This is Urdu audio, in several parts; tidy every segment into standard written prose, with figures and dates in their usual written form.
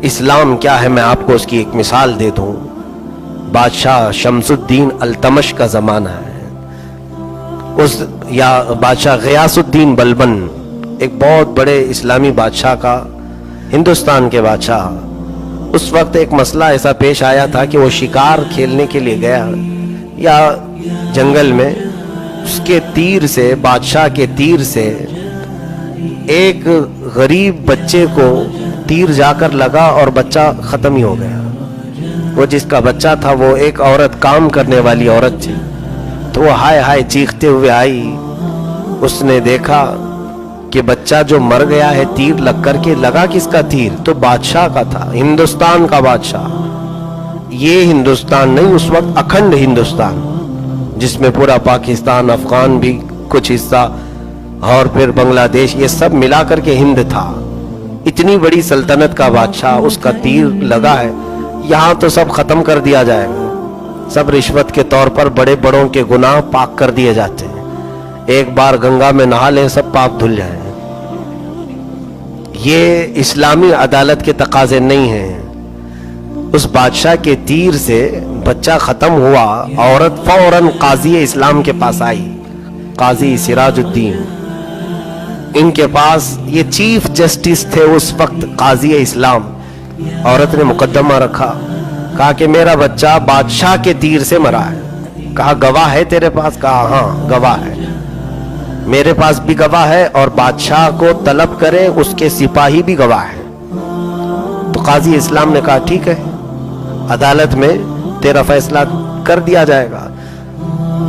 اسلام کیا ہے میں آپ کو اس کی ایک مثال دے دوں. بادشاہ شمس الدین التمش کا زمانہ ہے، یا بادشاہ غیاث الدین بلبن، ایک بہت بڑے اسلامی بادشاہ کا، ہندوستان کے بادشاہ. اس وقت ایک مسئلہ ایسا پیش آیا تھا کہ وہ شکار کھیلنے کے لیے گیا یا جنگل میں، اس کے تیر سے، بادشاہ کے تیر سے ایک غریب بچے کو تیر جا کر لگا اور بچہ ختم ہی ہو گیا. وہ جس کا بچہ تھا وہ ایک عورت، کام کرنے والی عورت تھی، تو وہ ہائے ہائے چیختے ہوئے آئی. اس نے دیکھا کہ بچہ جو مر گیا ہے تیر لگ کر کے، لگا کس کا تیر؟ تو بادشاہ کا تھا، ہندوستان کا بادشاہ. یہ ہندوستان نہیں، اس وقت اکھنڈ ہندوستان، جس میں پورا پاکستان، افغان بھی کچھ حصہ اور پھر بنگلہ دیش، یہ سب ملا کر کے ہند تھا. اتنی بڑی سلطنت کا بادشاہ، اس کا تیر لگا ہے. یہاں تو سب ختم کر دیا جائے گا، سب رشوت کے طور پر بڑے بڑوں کے گناہ پاک کر دیے جاتے ہیں. ایک بار گنگا میں نہا لیں سب پاک دھل جائیں. یہ اسلامی عدالت کے تقاضے نہیں ہیں. اس بادشاہ کے تیر سے بچہ ختم ہوا، عورت فوراً قاضی اسلام کے پاس آئی، قاضی سراج الدین. ان کے پاس یہ چیف جسٹس تھے اس وقت، قاضی اسلام. عورت نے مقدمہ رکھا، کہا کہ میرا بچہ بادشاہ کے تیر سے مرا ہے. کہا گواہ ہے تیرے پاس؟ کہا ہاں گواہ ہے، میرے پاس بھی گواہ ہے، اور بادشاہ کو طلب کرے اس کے سپاہی بھی گواہ ہے. تو قاضی اسلام نے کہا ٹھیک ہے، عدالت میں تیرا فیصلہ کر دیا جائے گا.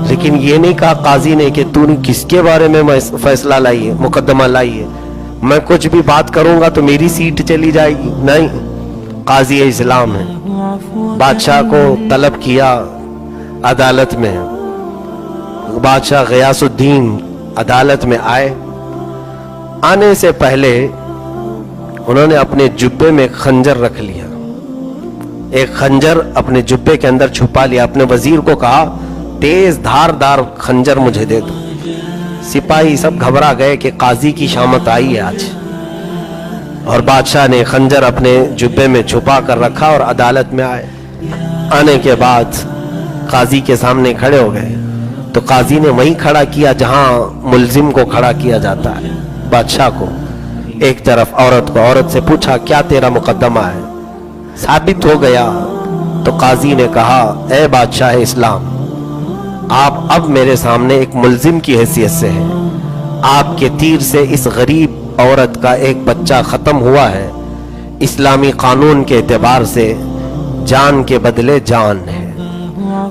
لیکن یہ نہیں کہا قاضی نے کہ تو نے کس کے بارے میں فیصلہ لائی ہے، مقدمہ لائی ہے، میں کچھ بھی بات کروں گا تو میری سیٹ چلی جائے گی. نہیں، قاضی اسلام ہے. بادشاہ کو طلب کیا عدالت میں. بادشاہ غیاث الدین عدالت میں آئے. آنے سے پہلے انہوں نے اپنے جبے میں خنجر رکھ لیا، ایک خنجر اپنے جبے کے اندر چھپا لیا. اپنے وزیر کو کہا تیز دھاردار خنجر مجھے دے دو. سپاہی سب گھبرا گئے کہ قاضی کی شامت آئی ہے آج. اور بادشاہ نے خنجر اپنے جبے میں چھپا کر رکھا اور عدالت میں آئے. آنے کے بعد قاضی کے سامنے کھڑے ہو گئے. تو قاضی نے وہیں کھڑا کیا جہاں ملزم کو کھڑا کیا جاتا ہے، بادشاہ کو ایک طرف، عورت کو. عورت سے پوچھا کیا تیرا مقدمہ ہے؟ ثابت ہو گیا. تو قاضی نے کہا اے بادشاہ اسلام، آپ اب میرے سامنے ایک ملزم کی حیثیت سے ہیں. آپ کے تیر سے اس غریب عورت کا ایک بچہ ختم ہوا ہے. اسلامی قانون کے اعتبار سے جان کے بدلے جان ہے.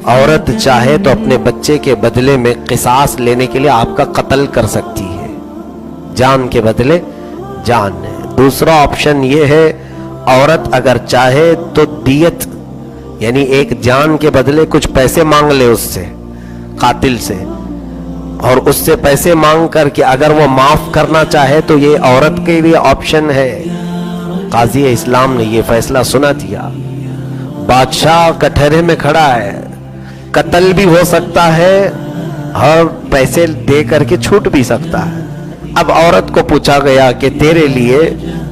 عورت چاہے تو اپنے بچے کے بدلے میں قصاص لینے کے لیے آپ کا قتل کر سکتی ہے. جان کے بدلے جان ہے. دوسرا آپشن یہ ہے، عورت اگر چاہے تو دیت، یعنی ایک جان کے بدلے کچھ پیسے مانگ لے اس سے، قاتل سے، اور اس سے پیسے مانگ کر کے اگر وہ معاف کرنا چاہے تو یہ عورت کے لیے آپشن ہے. قاضی اسلام نے یہ فیصلہ سنا دیا. بادشاہ کٹہرے میں کھڑا ہے، قتل بھی ہو سکتا ہے اور پیسے دے کر کے چھوٹ بھی سکتا ہے. اب عورت کو پوچھا گیا کہ تیرے لیے،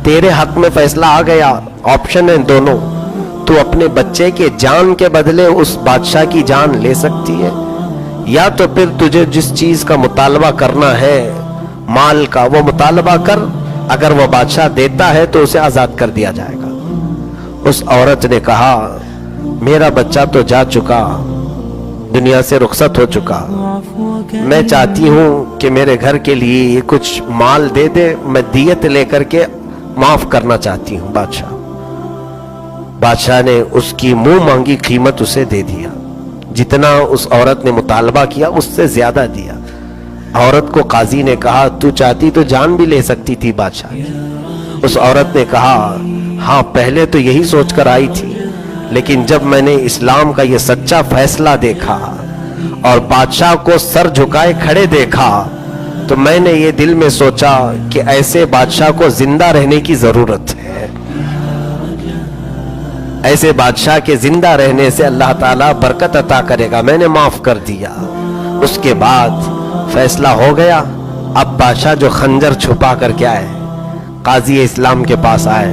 تیرے حق میں فیصلہ آ گیا، آپشن ہے دونوں. تو اپنے بچے کے جان کے بدلے اس بادشاہ کی جان لے سکتی ہے، یا تو پھر تجھے جس چیز کا مطالبہ کرنا ہے، مال کا، وہ مطالبہ کر. اگر وہ بادشاہ دیتا ہے تو اسے آزاد کر دیا جائے گا. اس عورت نے کہا میرا بچہ تو جا چکا، دنیا سے رخصت ہو چکا. میں چاہتی ہوں کہ میرے گھر کے لیے یہ کچھ مال دے دے، میں دیت لے کر کے معاف کرنا چاہتی ہوں. بادشاہ نے اس کی منہ مانگی قیمت اسے دے دیا. جتنا اس عورت نے مطالبہ کیا اس سے زیادہ دیا. عورت کو قاضی نے کہا تو چاہتی تو جان بھی لے سکتی تھی بادشاہ. اس عورت نے کہا ہاں پہلے تو یہی سوچ کر آئی تھی، لیکن جب میں نے اسلام کا یہ سچا فیصلہ دیکھا اور بادشاہ کو سر جھکائے کھڑے دیکھا تو میں نے یہ دل میں سوچا کہ ایسے بادشاہ کو زندہ رہنے کی ضرورت ہے. ایسے بادشاہ کے زندہ رہنے سے اللہ تعالیٰ برکت عطا کرے گا. میں نے معاف کر دیا. اس کے بعد فیصلہ ہو گیا. اب بادشاہ جو خنجر چھپا کر کے آئے، قاضی اسلام کے پاس آئے.